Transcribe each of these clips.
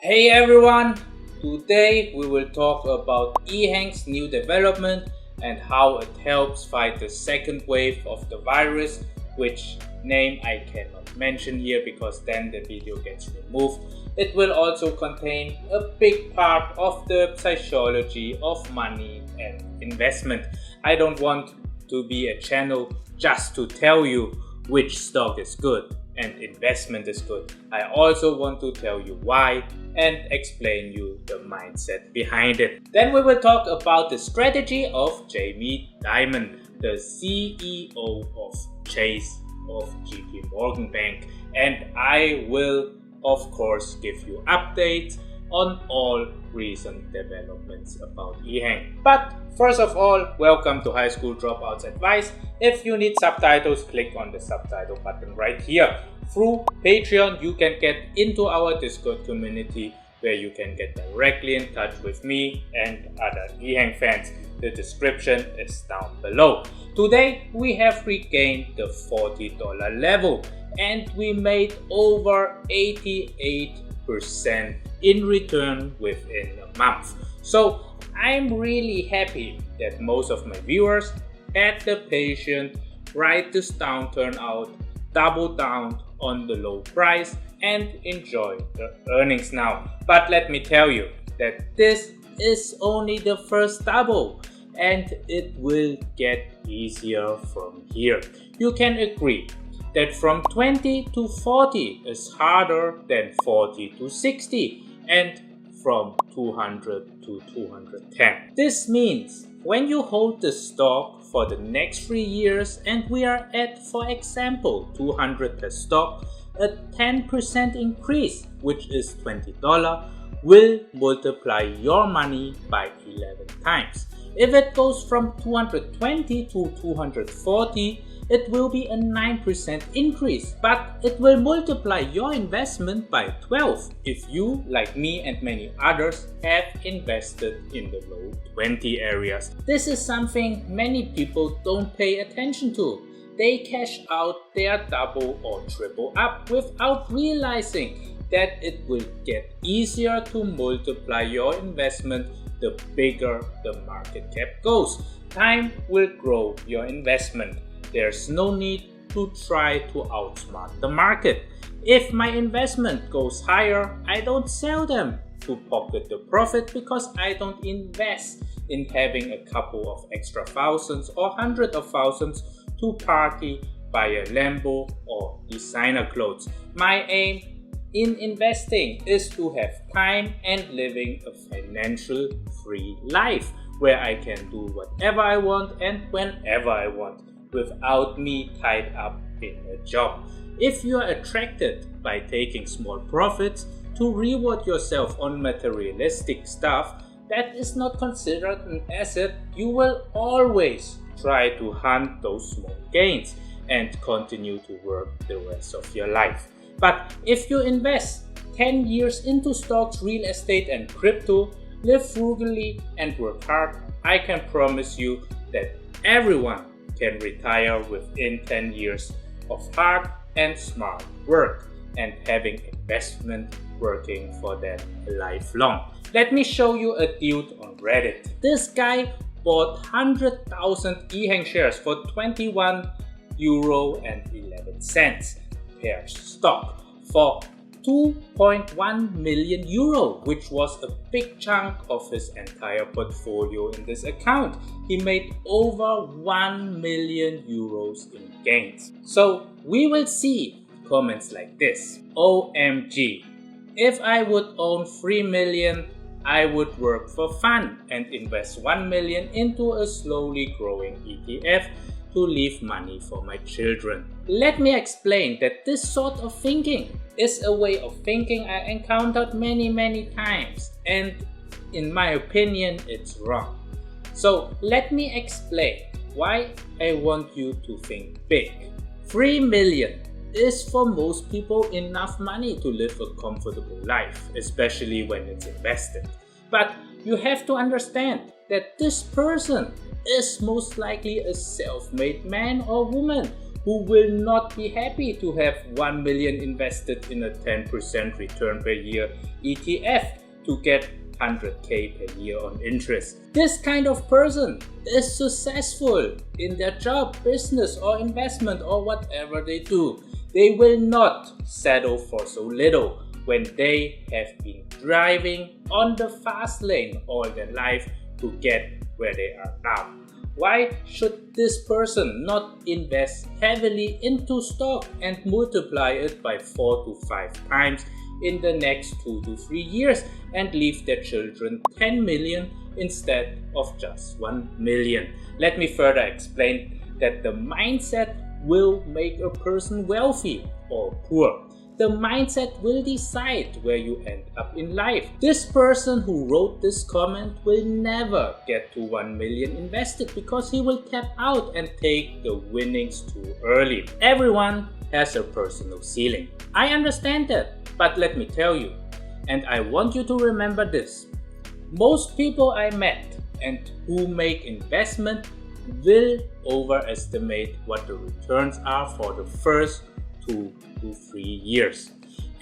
Hey everyone! Today we will talk about Ehang's new development and how it helps fight the second wave of the virus, which name I cannot mention here because then the video gets removed. It will also contain a big part of the psychology of money and investment. I don't want to be a channel just to tell you which stock is good and investment is good. I also want to tell you why and explain you the mindset behind it. Then we will talk about the strategy of Jamie Dimon, the CEO of Chase of JP Morgan Bank, and I will of course give you updates on all recent developments about Ehang. But first of all, welcome to High School Dropouts Advice. If you need subtitles, click on the subtitle button right here. Through Patreon, you can get into our Discord community where you can get directly in touch with me and other Ehang fans. The description is down below. Today, we have regained the $40 level and we made over 88% in return within a month. So I'm really happy that most of my viewers had the patience, ride this downturn out, double down on the low price and enjoy the earnings now. But let me tell you that this is only the first double and it will get easier from here. You can agree that from 20 to 40 is harder than 40 to 60 and from 200 to 210. This means when you hold the stock for the next 3 years and we are at, for example, 200 per stock, a 10% increase, which is $20, will multiply your money by 11 times. If it goes from 220 to 240, it will be a 9% increase, but it will multiply your investment by 12 if you, like me and many others, have invested in the low 20 areas. This is something many people don't pay attention to. They cash out their double or triple up without realizing that it will get easier to multiply your investment the bigger the market cap goes. Time will grow your investment. There's no need to try to outsmart the market. If my investment goes higher, I don't sell them to pocket the profit because I don't invest in having a couple of extra thousands or hundreds of thousands to party, buy a Lambo or designer clothes. My aim in investing is to have time and living a financial free life where I can do whatever I want and whenever I want without me tied up in a job. If you are attracted by taking small profits to reward yourself on materialistic stuff that is not considered an asset, you will always try to hunt those small gains and continue to work the rest of your life. But if you invest 10 years into stocks, real estate and crypto, live frugally and work hard, I can promise you that everyone can retire within 10 years of hard and smart work and having investment working for them lifelong. Let me show you a dude on Reddit. This guy bought 100,000 Ehang shares for €21.11 per stock for €2.1 million, which was a big chunk of his entire portfolio in this account. He made over €1 million in gains. So we will see comments like this. OMG, if I would own 3 million, I would work for fun and invest 1 million into a slowly growing ETF to leave money for my children. Let me explain that this sort of thinking is a way of thinking I encountered many times, and in my opinion it's wrong. So let me explain why I want you to think big. 3 million is for most people enough money to live a comfortable life, especially when it's invested. But you have to understand that this person is most likely a self-made man or woman who will not be happy to have 1 million invested in a 10% return per year ETF to get 100k per year on interest. This kind of person is successful in their job, business or investment or whatever they do. They will not settle for so little when they have been driving on the fast lane all their life to get where they are now. Why should this person not invest heavily into stock and multiply it by 4 to 5 times in the next 2 to 3 years and leave their children 10 million instead of just 1 million? Let me further explain that the mindset will make a person wealthy or poor. The mindset will decide where you end up in life. This person who wrote this comment will never get to 1 million invested because he will tap out and take the winnings too early. Everyone has a personal ceiling. I understand that, but let me tell you, and I want you to remember this. Most people I met and who make investment will overestimate what the returns are for the first 2 to 3 years,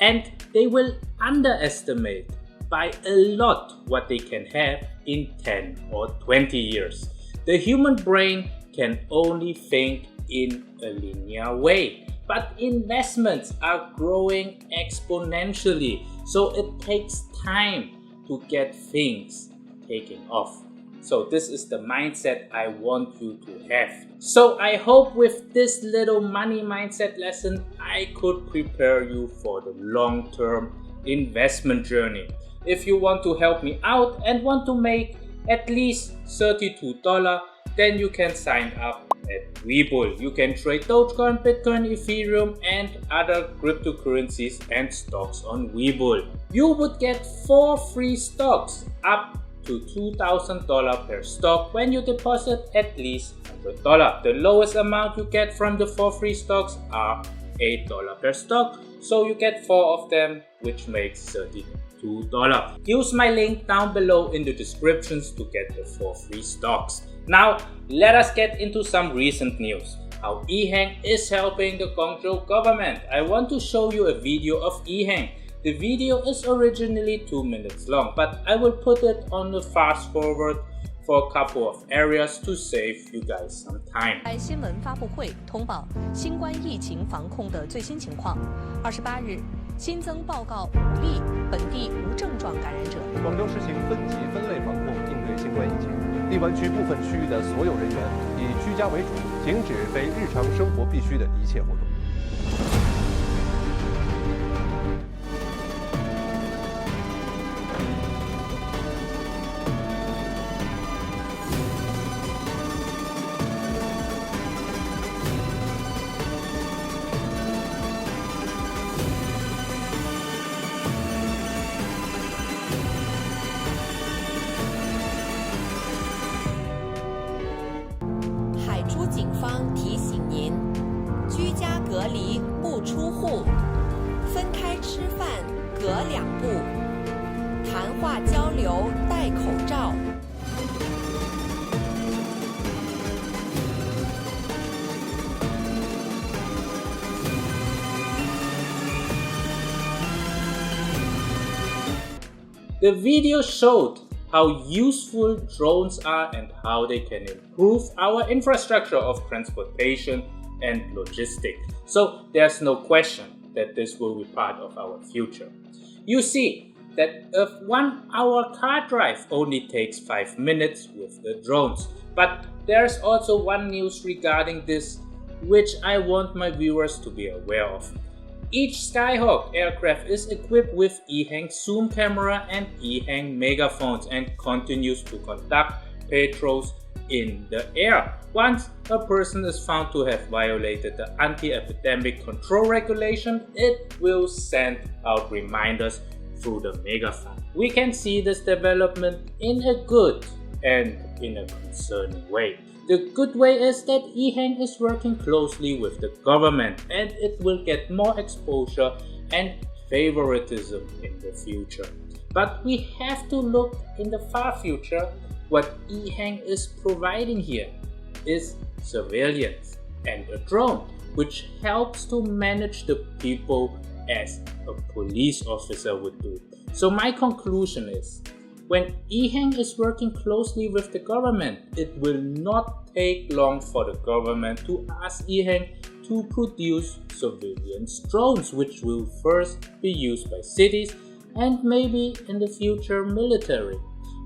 and they will underestimate by a lot what they can have in 10 or 20 years. The human brain can only think in a linear way, but investments are growing exponentially, so it takes time to get things taking off. So this is the mindset I want you to have. So I hope with this little money mindset lesson, I could prepare you for the long-term investment journey. If you want to help me out and want to make at least $32, then you can sign up at Webull. You can trade Dogecoin, Bitcoin, Ethereum and other cryptocurrencies and stocks on Webull. You would get 4 free stocks up to $2,000 per stock when you deposit at least $100. The lowest amount you get from the 4 free stocks are $8 per stock, so you get 4 of them, which makes $32. Use my link down below in the descriptions to get the 4 free stocks. Now let us get into some recent news. How Ehang is helping the Guangzhou government. I want to show you a video of Ehang. The video is originally 2 minutes long, but I will put it on the fast forward for a couple of areas to save you guys some time. 在新闻发布会通报新冠疫情防控的最新情况。28日，新增报告5例本地无症状感染者。广州实行分级分类防控，应对新冠疫情。荔湾区部分区域的所有人员以居家为主，停止非日常生活必须的一切活动。珠警方提醒您：居家隔离不出户，分开吃饭隔2步，谈话交流戴口罩。The video showed how useful drones are and how they can improve our infrastructure of transportation and logistics. So there's no question that this will be part of our future. You see that a 1-hour car drive only takes 5 minutes with the drones. But there's also one news regarding this which I want my viewers to be aware of. Each Skyhawk aircraft is equipped with Ehang zoom camera and Ehang megaphones and continues to conduct patrols in the air. Once a person is found to have violated the anti-epidemic control regulation, it will send out reminders through the megaphone. We can see this development in a good and in a concerning way. The good way is that Ehang is working closely with the government and it will get more exposure and favoritism in the future. But we have to look in the far future. What Ehang is providing here is surveillance and a drone. which helps to manage the people as a police officer would do. So my conclusion is, when Ehang is working closely with the government, it will not take long for the government to ask Ehang to produce surveillance drones, which will first be used by cities and maybe in the future military.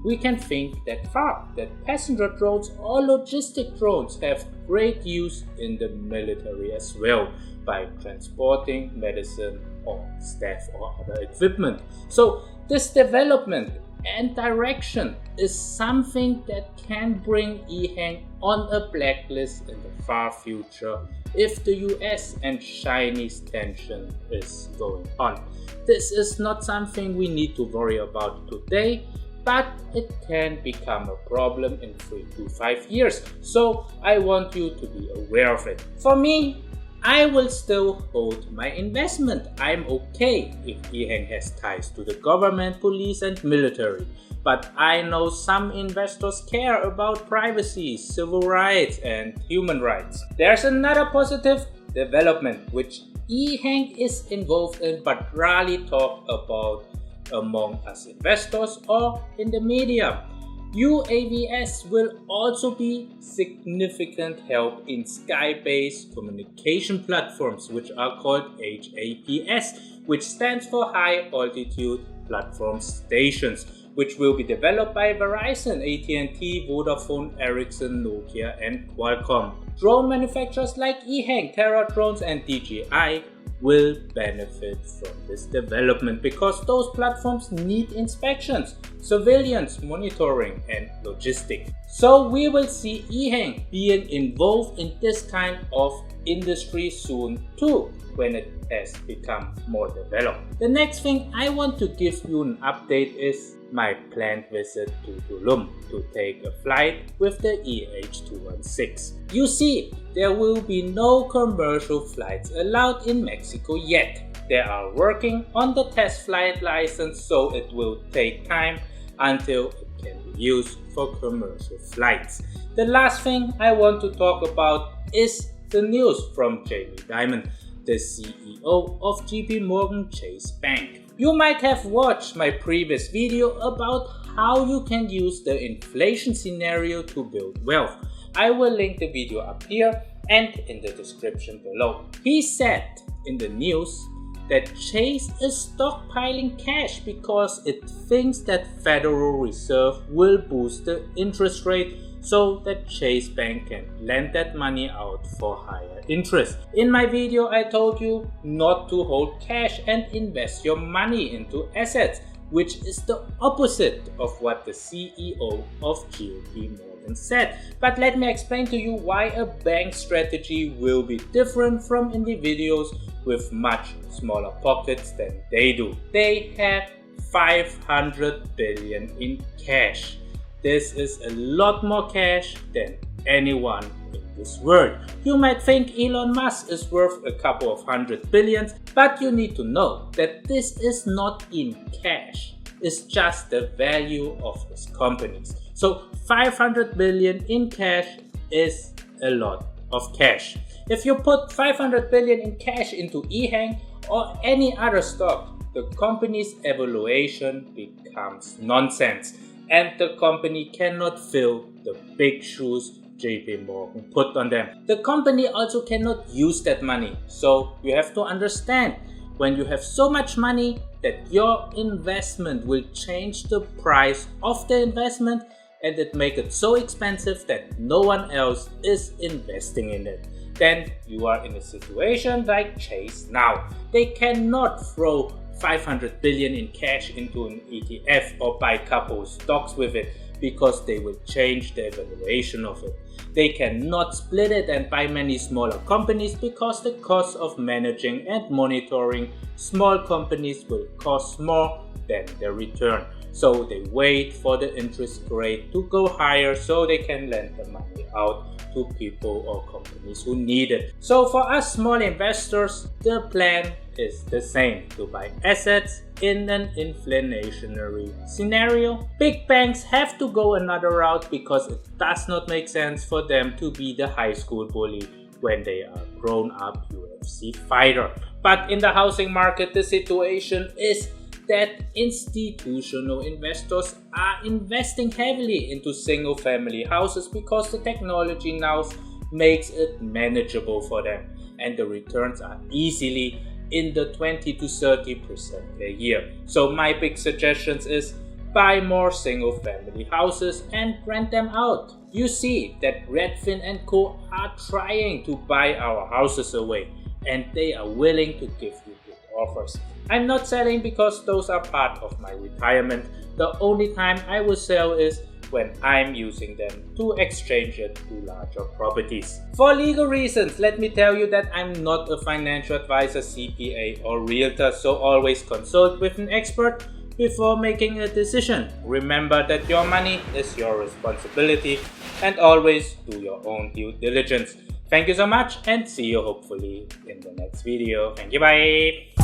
We can think that far, that passenger drones or logistic drones have great use in the military as well, by transporting medicine or staff or other equipment. So this development and direction is something that can bring Ehang on a blacklist in the far future if the US and Chinese tension is going on. This is not something we need to worry about today, but it can become a problem in 3 to 5 years. So I want you to be aware of it. For me, I will still hold my investment. I'm okay if Ehang has ties to the government, police and military. But I know some investors care about privacy, civil rights and human rights. There's another positive development which Ehang is involved in but rarely talked about among us investors or in the media. UAVs will also be significant help in sky-based communication platforms, which are called HAPS, which stands for High Altitude Platform Stations, which will be developed by Verizon, AT&T, Vodafone, Ericsson, Nokia and Qualcomm. Drone manufacturers like Ehang, Terra Drones and DJI will benefit from this development because those platforms need inspections, surveillance, monitoring and logistics. So we will see Ehang being involved in this kind of industry soon too, when it has become more developed. The next thing I want to give you an update is my planned visit to Tulum to take a flight with the EH216. You see, there will be no commercial flights allowed in Mexico yet. They are working on the test flight license, so it will take time until it can be used for commercial flights. The last thing I want to talk about is the news from Jamie Dimon, the CEO of JP Morgan Chase Bank. You might have watched my previous video about how you can use the inflation scenario to build wealth. I will link the video up here and in the description below. He said in the news that Chase is stockpiling cash because it thinks that Federal Reserve will boost the interest rate so that Chase Bank can lend that money out for higher interest. In my video I told you not to hold cash and invest your money into assets, which is the opposite of what the CEO of JP Morgan said. But let me explain to you why a bank strategy will be different from individuals with much smaller pockets than they do. They have 500 billion in cash. This is a lot more cash than anyone in this world. You might think Elon Musk is worth a couple of $100 billion, but you need to know that this is not in cash. It's just the value of his companies. So 500 billion in cash is a lot of cash. If you put 500 billion in cash into Ehang or any other stock, the company's evaluation becomes nonsense, and the company cannot fill the big shoes JP Morgan put on them. The company also cannot use that money. So you have to understand, when you have so much money, that your investment will change the price of the investment and it make it so expensive that no one else is investing in it. Then you are in a situation like Chase now. They cannot throw 500 billion in cash into an ETF or buy couple stocks with it because they will change the valuation of it. They cannot split it and buy many smaller companies because the cost of managing and monitoring small companies will cost more than the return. So they wait for the interest rate to go higher so they can lend the money out to people or companies who need it. So for us small investors, the plan is the same: to buy assets in an inflationary scenario. Big banks have to go another route because it does not make sense for them to be the high school bully when they are grown-up UFC fighter. But in the housing market, the situation is that institutional investors are investing heavily into single-family houses because the technology now makes it manageable for them, and the returns are easily in the 20 to 30% a year. So my big suggestions is buy more single-family houses and rent them out. You see that Redfin and Co are trying to buy our houses away, and they are willing to give you good offers. I'm not selling because those are part of my retirement. The only time I will sell is when I'm using them to exchange it to larger properties. For legal reasons, let me tell you that I'm not a financial advisor, CPA or realtor, so always consult with an expert before making a decision. Remember that your money is your responsibility, and always do your own due diligence. Thank you so much, and see you hopefully in the next video. Thank you, bye!